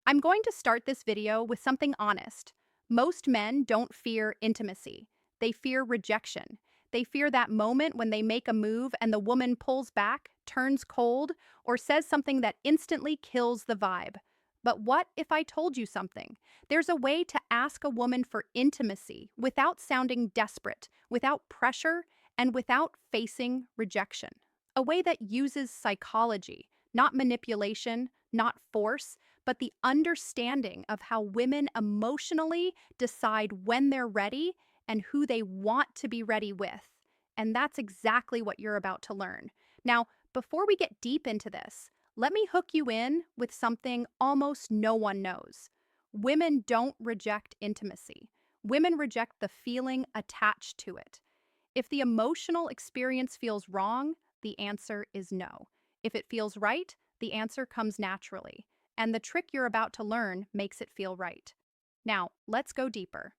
I'm going to start this video with something honest. Most men don't fear intimacy. They fear rejection. They fear that moment when they make a move and the woman pulls back, turns cold, or says something that instantly kills the vibe. But what if I told you something? There's a way to ask a woman for intimacy without sounding desperate, without pressure, and without facing rejection. A way that uses psychology, not manipulation, not force, but the understanding of how women emotionally decide when they're ready and who they want to be ready with. And that's exactly what you're about to learn. Now, before we get deep into this, let me hook you in with something almost no one knows. Women don't reject intimacy. Women reject the feeling attached to it. If the emotional experience feels wrong, the answer is no. If it feels right, the answer comes naturally. And the trick you're about to learn makes it feel right. Now, let's go deeper.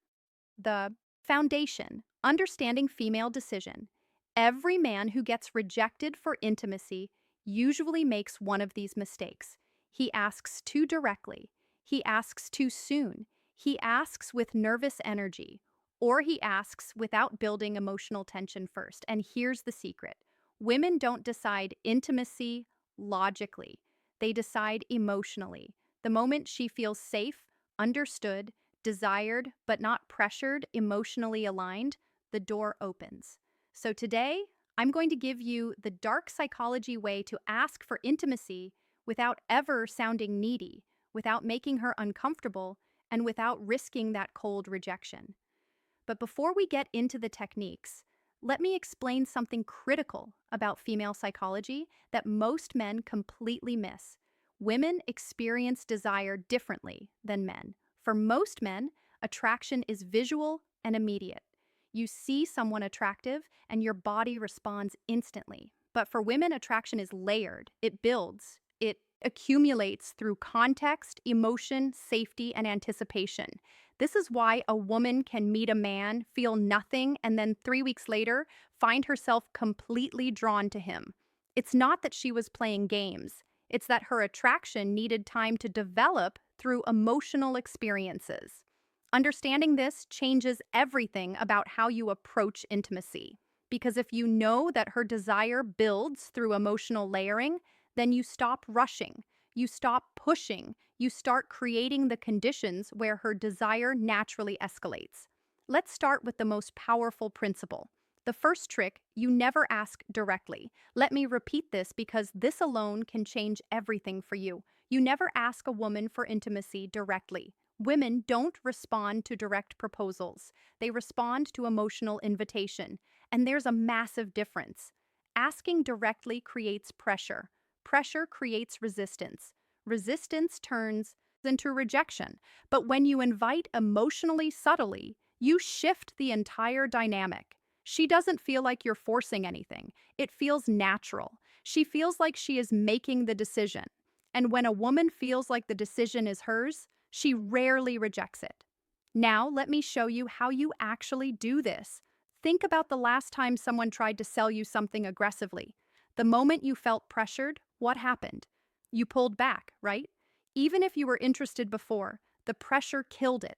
The foundation, understanding female decision. Every man who gets rejected for intimacy usually makes one of these mistakes. He asks too directly. He asks too soon. He asks with nervous energy. Or he asks without building emotional tension first. And here's the secret. Women don't decide intimacy logically. They decide emotionally. The moment she feels safe, understood, desired but not pressured, emotionally aligned, the door opens. So today, I'm going to give you the dark psychology way to ask for intimacy without ever sounding needy, without making her uncomfortable, and without risking that cold rejection. But before we get into the techniques, let me explain something critical about female psychology that most men completely miss. Women experience desire differently than men. For most men, attraction is visual and immediate. You see someone attractive and your body responds instantly. But for women, attraction is layered. It builds. It accumulates through context, emotion, safety, and anticipation. This is why a woman can meet a man, feel nothing, and then 3 weeks later find herself completely drawn to him. It's not that she was playing games. It's that her attraction needed time to develop through emotional experiences. Understanding this changes everything about how you approach intimacy. Because if you know that her desire builds through emotional layering, then you stop rushing, you stop pushing, you start creating the conditions where her desire naturally escalates. Let's start with the most powerful principle. The first trick, you never ask directly. Let me repeat this because this alone can change everything for you. You never ask a woman for intimacy directly. Women don't respond to direct proposals. They respond to emotional invitation. And there's a massive difference. Asking directly creates pressure. Pressure creates resistance. Resistance turns into rejection. But when you invite emotionally subtly, you shift the entire dynamic. She doesn't feel like you're forcing anything. It feels natural. She feels like she is making the decision. And when a woman feels like the decision is hers, she rarely rejects it. Now, let me show you how you actually do this. Think about the last time someone tried to sell you something aggressively. The moment you felt pressured, what happened? You pulled back, right? Even if you were interested before, the pressure killed it.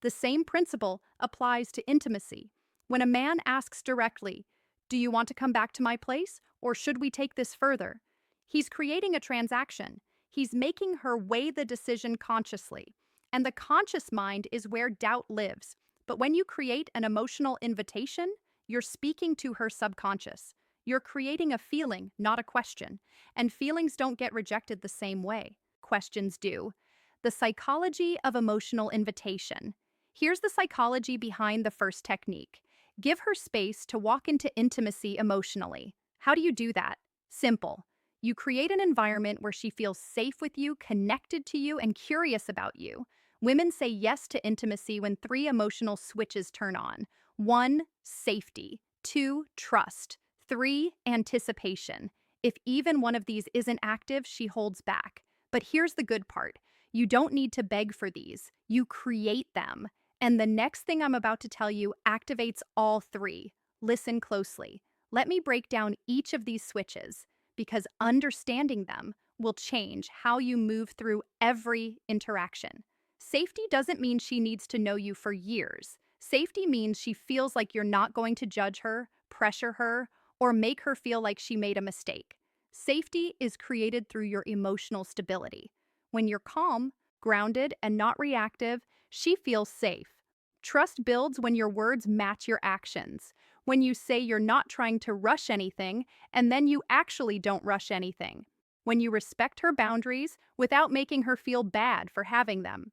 The same principle applies to intimacy. When a man asks directly, "Do you want to come back to my place, or should we take this further?" He's creating a transaction. He's making her weigh the decision consciously. And the conscious mind is where doubt lives. But when you create an emotional invitation, you're speaking to her subconscious. You're creating a feeling, not a question. And feelings don't get rejected the same way. Questions do. The psychology of emotional invitation. Here's the psychology behind the first technique. Give her space to walk into intimacy emotionally. How do you do that? Simple. You create an environment where she feels safe with you, connected to you, and curious about you. Women say yes to intimacy when three emotional switches turn on. 1, safety. 2, trust. 3, anticipation. If even one of these isn't active, she holds back. But here's the good part. You don't need to beg for these. You create them. And the next thing I'm about to tell you activates all three. Listen closely. Let me break down each of these switches, because understanding them will change how you move through every interaction. Safety doesn't mean she needs to know you for years. Safety means she feels like you're not going to judge her, pressure her, or make her feel like she made a mistake. Safety is created through your emotional stability. When you're calm, grounded, and not reactive, she feels safe. Trust builds when your words match your actions. When you say you're not trying to rush anything, and then you actually don't rush anything. When you respect her boundaries without making her feel bad for having them.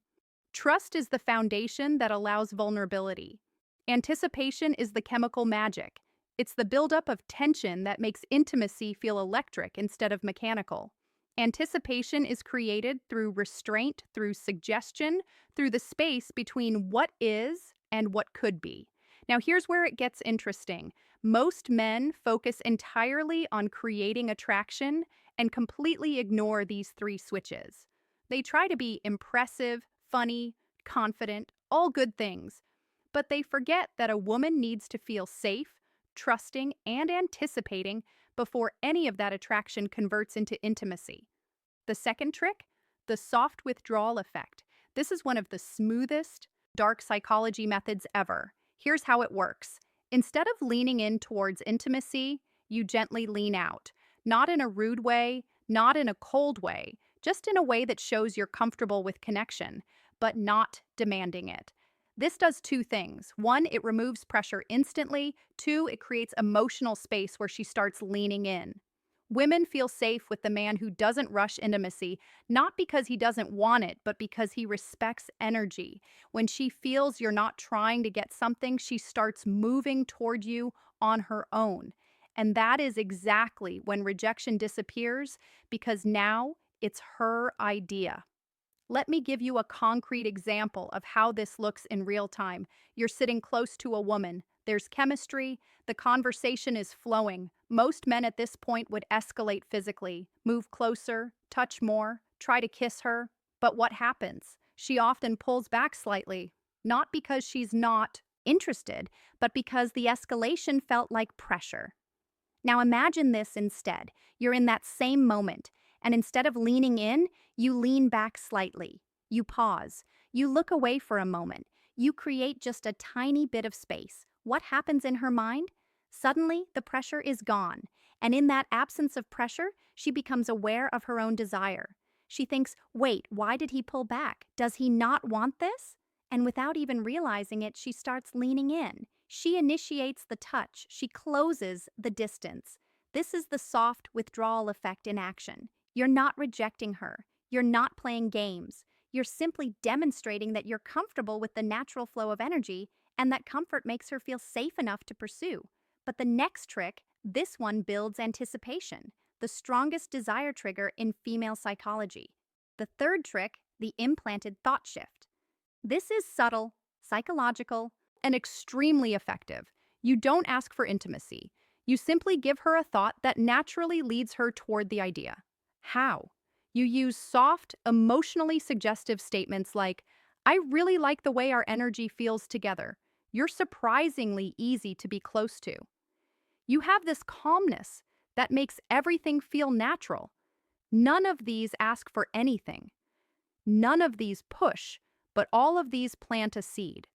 Trust is the foundation that allows vulnerability. Anticipation is the chemical magic. It's the buildup of tension that makes intimacy feel electric instead of mechanical. Anticipation is created through restraint, through suggestion, through the space between what is and what could be. Now, here's where it gets interesting. Most men focus entirely on creating attraction and completely ignore these three switches. They try to be impressive, funny, confident, all good things. But they forget that a woman needs to feel safe, trusting, and anticipating before any of that attraction converts into intimacy. The second trick, the soft withdrawal effect. This is one of the smoothest, dark psychology methods ever. Here's how it works. Instead of leaning in towards intimacy, you gently lean out. Not in a rude way, not in a cold way, just in a way that shows you're comfortable with connection, but not demanding it. This does two things. One, it removes pressure instantly. Two, it creates emotional space where she starts leaning in. Women feel safe with the man who doesn't rush intimacy, not because he doesn't want it, but because he respects energy. When she feels you're not trying to get something, she starts moving toward you on her own. And that is exactly when rejection disappears, because now it's her idea. Let me give you a concrete example of how this looks in real time. You're sitting close to a woman. There's chemistry. The conversation is flowing. Most men at this point would escalate physically, move closer, touch more, try to kiss her. But what happens? She often pulls back slightly, not because she's not interested, but because the escalation felt like pressure. Now imagine this instead. You're in that same moment, and instead of leaning in, you lean back slightly. You pause. You look away for a moment. You create just a tiny bit of space. What happens in her mind? Suddenly, the pressure is gone, and in that absence of pressure, she becomes aware of her own desire. She thinks, wait, why did he pull back? Does he not want this? And without even realizing it, she starts leaning in. She initiates the touch. She closes the distance. This is the soft withdrawal effect in action. You're not rejecting her. You're not playing games. You're simply demonstrating that you're comfortable with the natural flow of energy, and that comfort makes her feel safe enough to pursue. But the next trick, this one builds anticipation, the strongest desire trigger in female psychology. The third trick, the implanted thought shift. This is subtle, psychological, and extremely effective. You don't ask for intimacy. You simply give her a thought that naturally leads her toward the idea. How? You use soft, emotionally suggestive statements like, I really like the way our energy feels together. You're surprisingly easy to be close to. You have this calmness that makes everything feel natural. None of these ask for anything. None of these push, but all of these plant a seed.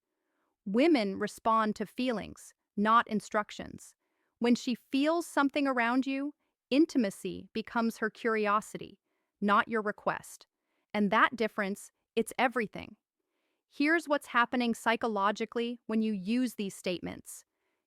Women respond to feelings, not instructions. When she feels something around you, intimacy becomes her curiosity, not your request. And that difference, it's everything. Here's what's happening psychologically when you use these statements.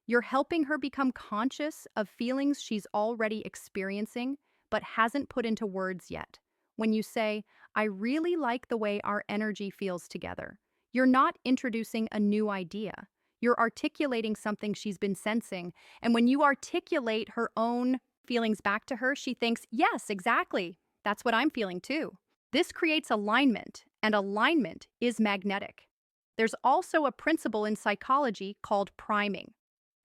You're helping her become conscious of feelings she's already experiencing, but hasn't put into words yet. When you say, I really like the way our energy feels together, you're not introducing a new idea. You're articulating something she's been sensing, and when you articulate her own feelings back to her, she thinks, yes, exactly. That's what I'm feeling too. This creates alignment, and alignment is magnetic. There's also a principle in psychology called priming.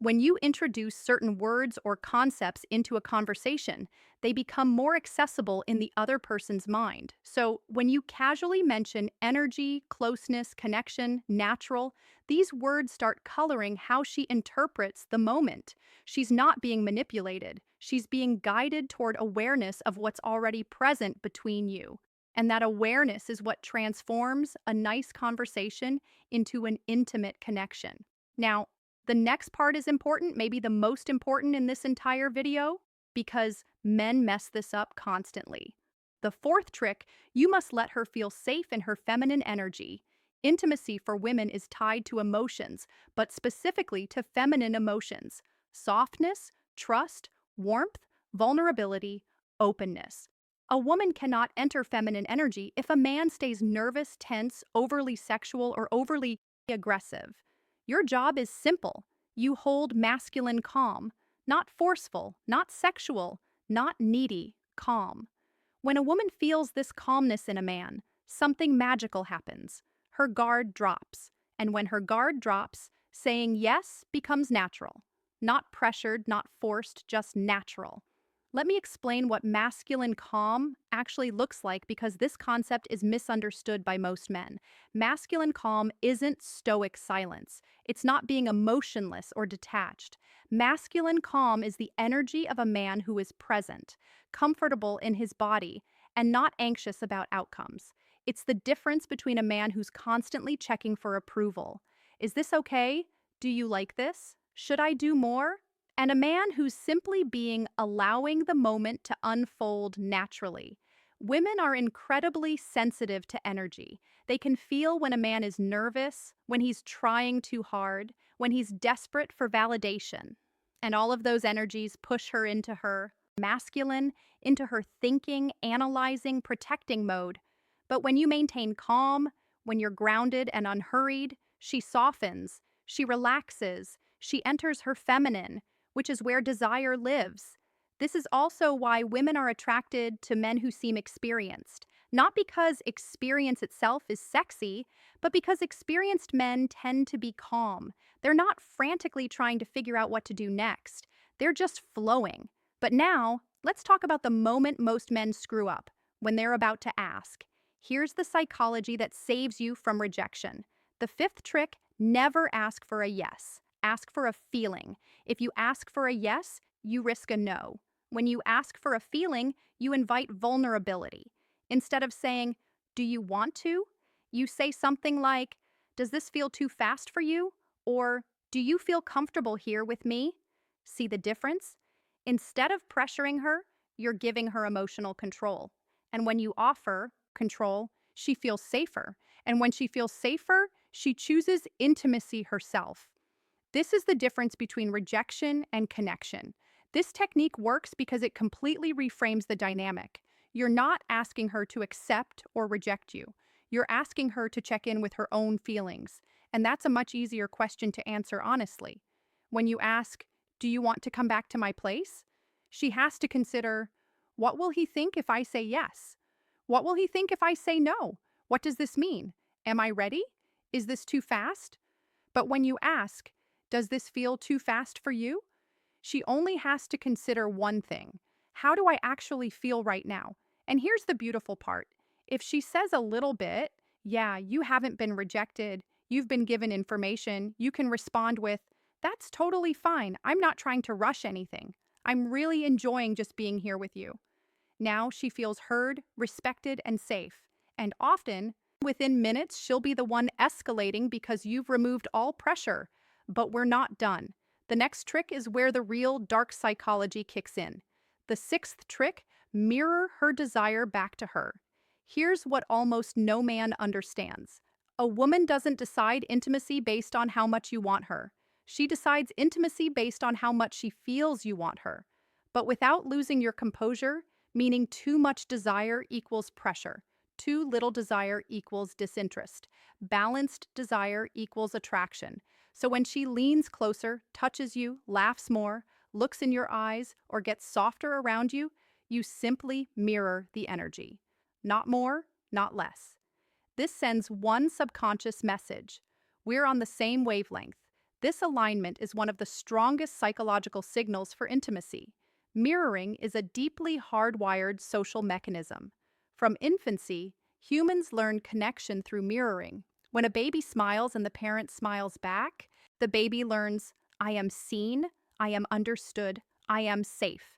When you introduce certain words or concepts into a conversation, they become more accessible in the other person's mind. So, when you casually mention energy, closeness, connection, natural, these words start coloring how she interprets the moment. She's not being manipulated, she's being guided toward awareness of what's already present between you. And that awareness is what transforms a nice conversation into an intimate connection. Now, the next part is important, maybe the most important in this entire video, because men mess this up constantly. The fourth trick, you must let her feel safe in her feminine energy. Intimacy for women is tied to emotions, but specifically to feminine emotions: softness, trust, warmth, vulnerability, openness. A woman cannot enter feminine energy if a man stays nervous, tense, overly sexual, or overly aggressive. Your job is simple. You hold masculine calm, not forceful, not sexual, not needy, calm. When a woman feels this calmness in a man, something magical happens. Her guard drops. And when her guard drops, saying yes becomes natural. Not pressured, not forced, just natural. Let me explain what masculine calm actually looks like because this concept is misunderstood by most men. Masculine calm isn't stoic silence. It's not being emotionless or detached. Masculine calm is the energy of a man who is present, comfortable in his body, and not anxious about outcomes. It's the difference between a man who's constantly checking for approval. Is this okay? Do you like this? Should I do more? And a man who's simply being allowing the moment to unfold naturally. Women are incredibly sensitive to energy. They can feel when a man is nervous, when he's trying too hard, when he's desperate for validation. And all of those energies push her into her masculine, into her thinking, analyzing, protecting mode. But when you maintain calm, when you're grounded and unhurried, she softens, she relaxes, she enters her feminine, which is where desire lives. This is also why women are attracted to men who seem experienced, not because experience itself is sexy, but because experienced men tend to be calm. They're not frantically trying to figure out what to do next. They're just flowing. But now, let's talk about the moment most men screw up, when they're about to ask. Here's the psychology that saves you from rejection. The fifth trick: never ask for a yes. Ask for a feeling. If you ask for a yes, you risk a no. When you ask for a feeling, you invite vulnerability. Instead of saying, "Do you want to?" you say something like, "Does this feel too fast for you?" Or, "Do you feel comfortable here with me?" See the difference? Instead of pressuring her, you're giving her emotional control. And when you offer control, she feels safer. And when she feels safer, she chooses intimacy herself. This is the difference between rejection and connection. This technique works because it completely reframes the dynamic. You're not asking her to accept or reject you. You're asking her to check in with her own feelings. And that's a much easier question to answer honestly. When you ask, "Do you want to come back to my place?" she has to consider, "What will he think if I say yes? What will he think if I say no? What does this mean? Am I ready? Is this too fast?" But when you ask, "Does this feel too fast for you?" she only has to consider one thing: how do I actually feel right now? And here's the beautiful part. If she says a little bit, "Yeah, you haven't been rejected, you've been given information," you can respond with, "That's totally fine. I'm not trying to rush anything. I'm really enjoying just being here with you." Now she feels heard, respected, and safe. And often, within minutes, she'll be the one escalating because you've removed all pressure. But we're not done. The next trick is where the real dark psychology kicks in. The sixth trick: mirror her desire back to her. Here's what almost no man understands. A woman doesn't decide intimacy based on how much you want her. She decides intimacy based on how much she feels you want her. But without losing your composure, meaning too much desire equals pressure. Too little desire equals disinterest. Balanced desire equals attraction. So when she leans closer, touches you, laughs more, looks in your eyes, or gets softer around you, you simply mirror the energy. Not more, not less. This sends one subconscious message: we're on the same wavelength. This alignment is one of the strongest psychological signals for intimacy. Mirroring is a deeply hardwired social mechanism. From infancy, humans learn connection through mirroring. When a baby smiles and the parent smiles back, the baby learns, I am seen, I am understood, I am safe.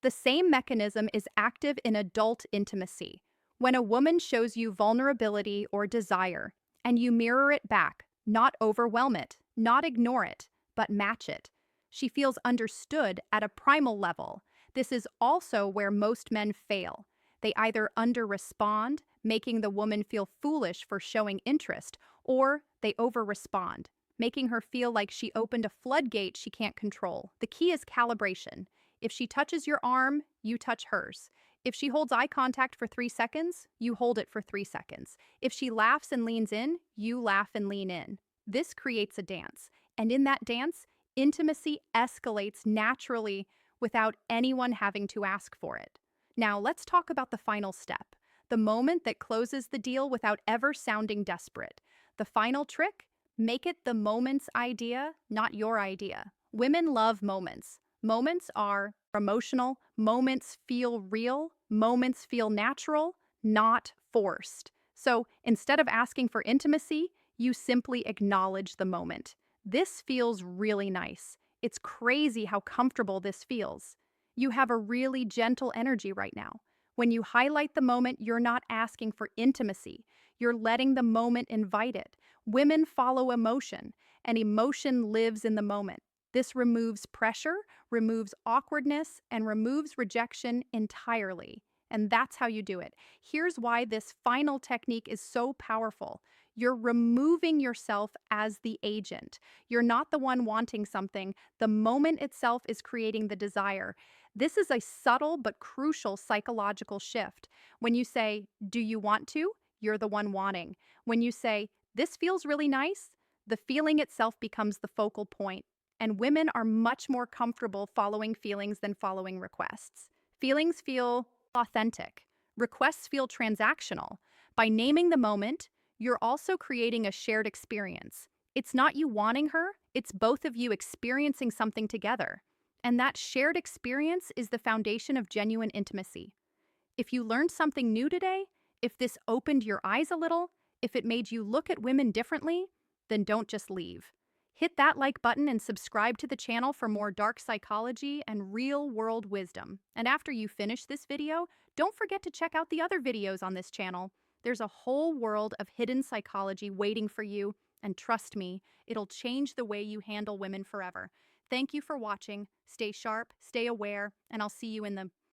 The same mechanism is active in adult intimacy. When a woman shows you vulnerability or desire, and you mirror it back, not overwhelm it, not ignore it, but match it, she feels understood at a primal level. This is also where most men fail. They either under-respond, making the woman feel foolish for showing interest, or they over-respond, making her feel like she opened a floodgate she can't control. The key is calibration. If she touches your arm, you touch hers. If she holds eye contact for 3 seconds, you hold it for 3 seconds. If she laughs and leans in, you laugh and lean in. This creates a dance. And in that dance, intimacy escalates naturally without anyone having to ask for it. Now, let's talk about the final step, the moment that closes the deal without ever sounding desperate. The final trick? Make it the moment's idea, not your idea. Women love moments. Moments are emotional, moments feel real, moments feel natural, not forced. So instead of asking for intimacy, you simply acknowledge the moment. This feels really nice. It's crazy how comfortable this feels. You have a really gentle energy right now. When you highlight the moment, you're not asking for intimacy. You're letting the moment invite it. Women follow emotion, and emotion lives in the moment. This removes pressure, removes awkwardness, and removes rejection entirely. And that's how you do it. Here's why this final technique is so powerful. You're removing yourself as the agent. You're not the one wanting something. The moment itself is creating the desire. This is a subtle but crucial psychological shift. When you say, do you want to? You're the one wanting. When you say, this feels really nice, the feeling itself becomes the focal point. And women are much more comfortable following feelings than following requests. Feelings feel authentic. Requests feel transactional. By naming the moment, you're also creating a shared experience. It's not you wanting her, it's both of you experiencing something together. And that shared experience is the foundation of genuine intimacy. If you learned something new today, if this opened your eyes a little, if it made you look at women differently, then don't just leave. Hit that like button and subscribe to the channel for more dark psychology and real-world wisdom. And after you finish this video, don't forget to check out the other videos on this channel. There's a whole world of hidden psychology waiting for you, and trust me, it'll change the way you handle women forever. Thank you for watching. Stay sharp, stay aware, and I'll see you in the